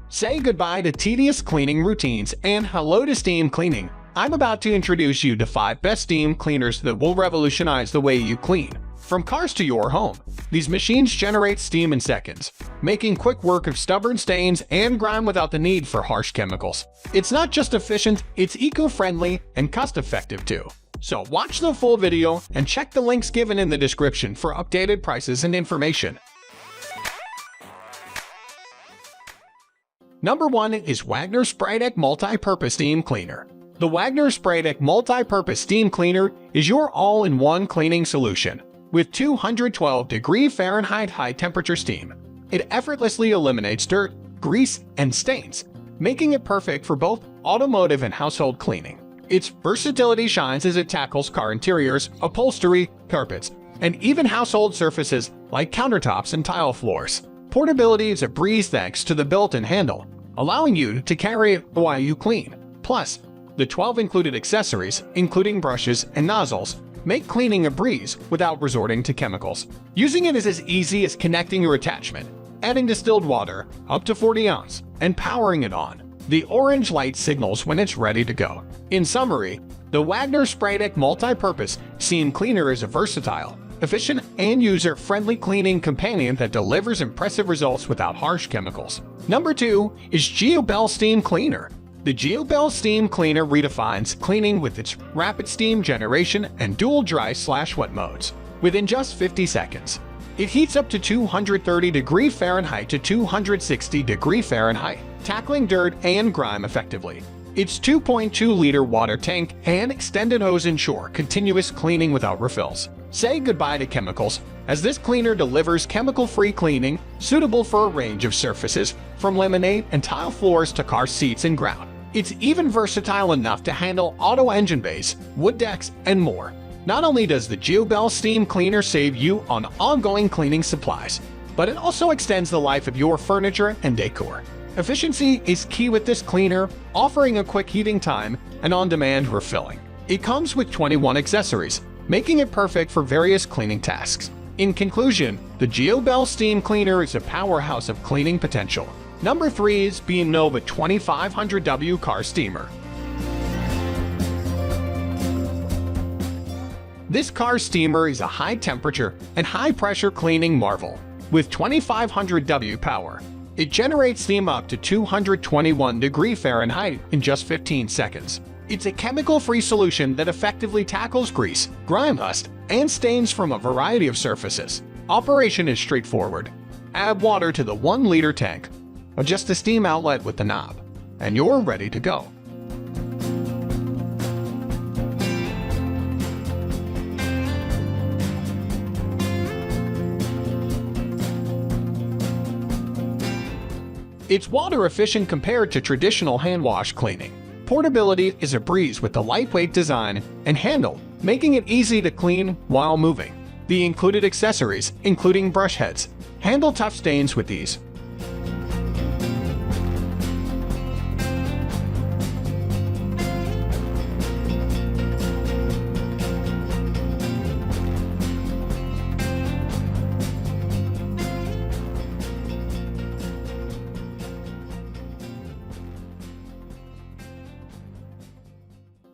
Say goodbye to tedious cleaning routines and hello to steam cleaning. I'm about to introduce you to 5 best steam cleaners that will revolutionize the way you clean. From cars to your home, these machines generate steam in seconds, making quick work of stubborn stains and grime without the need for harsh chemicals. It's not just efficient, it's eco-friendly and cost-effective too. So watch the full video and check the links given in the description for updated prices and information. Number 1 is Wagner Spraytech Multipurpose Steam Cleaner. The Wagner Spraytech Multipurpose Steam Cleaner is your all-in-one cleaning solution. With 212° Fahrenheit high-temperature steam, it effortlessly eliminates dirt, grease, and stains, making it perfect for both automotive and household cleaning. Its versatility shines as it tackles car interiors, upholstery, carpets, and even household surfaces like countertops and tile floors. Portability is a breeze thanks to the built-in handle, allowing you to carry it while you clean. Plus, the 12 included accessories, including brushes and nozzles, make cleaning a breeze without resorting to chemicals. Using it is as easy as connecting your attachment, adding distilled water, up to 40 ounces, and powering it on. The orange light signals when it's ready to go. In summary, the Wagner Spraytech Multipurpose Steam Cleaner is a versatile, efficient, and user-friendly cleaning companion that delivers impressive results without harsh chemicals. Number 2 is GROBELL Steam Cleaner. The GROBELL Steam Cleaner redefines cleaning with its rapid steam generation and dual dry/wet modes. Within just 50 seconds, it heats up to 230° Fahrenheit to 260° Fahrenheit, tackling dirt and grime effectively. Its 2.2-liter water tank and extended hose ensure continuous cleaning without refills. Say goodbye to chemicals, as this cleaner delivers chemical-free cleaning suitable for a range of surfaces, from laminate and tile floors to car seats and ground. It's even versatile enough to handle auto engine bays, wood decks, and more. Not only does the GROBELL Steam Cleaner save you on ongoing cleaning supplies, but it also extends the life of your furniture and decor. Efficiency is key with this cleaner, offering a quick heating time and on-demand refilling. It comes with 21 accessories, making it perfect for various cleaning tasks. In conclusion, the GROBELL Steam Cleaner is a powerhouse of cleaning potential. Number 3 is BEAMNOVA 2500W Car Steamer. This car steamer is a high-temperature and high-pressure cleaning marvel. With 2500W power, it generates steam up to 221° Fahrenheit in just 15 seconds. It's a chemical-free solution that effectively tackles grease, grime dust, and stains from a variety of surfaces. Operation is straightforward. Add water to the 1-liter tank, adjust the steam outlet with the knob, and you're ready to go. It's water-efficient compared to traditional hand wash cleaning. Portability is a breeze with the lightweight design and handle, making it easy to clean while moving. The included accessories, including brush heads, handle tough stains with ease.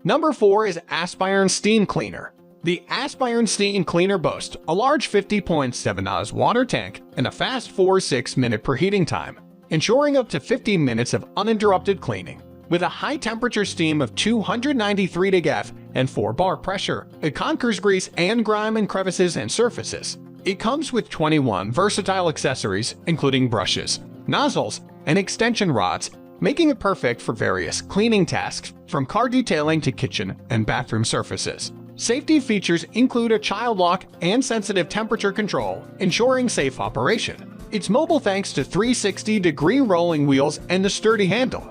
Number 4 is Aspiron Steam Cleaner. The Aspiron Steam Cleaner boasts a large 50.7 oz water tank and a fast 4-6 minute preheating time, ensuring up to 15 minutes of uninterrupted cleaning. With a high-temperature steam of 293 degF and 4 bar pressure, it conquers grease and grime in crevices and surfaces. It comes with 21 versatile accessories, including brushes, nozzles, and extension rods, making it perfect for various cleaning tasks, from car detailing to kitchen and bathroom surfaces. Safety features include a child lock and sensitive temperature control, ensuring safe operation. It's mobile thanks to 360-degree rolling wheels and a sturdy handle.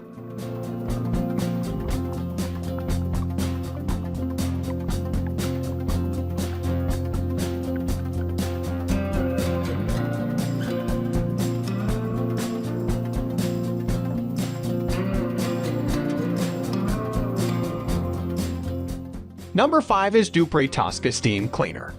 Number 5 is Dupray Tosca Steam Cleaner.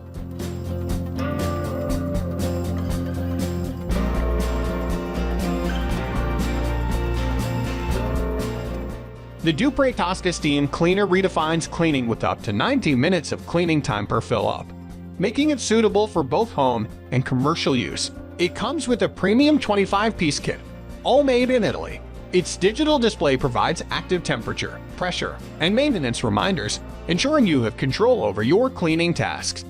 The Dupray Tosca Steam Cleaner redefines cleaning with up to 90 minutes of cleaning time per fill-up, making it suitable for both home and commercial use. It comes with a premium 25-piece kit, all made in Italy. Its digital display provides active temperature, pressure, and maintenance reminders, ensuring you have control over your cleaning tasks.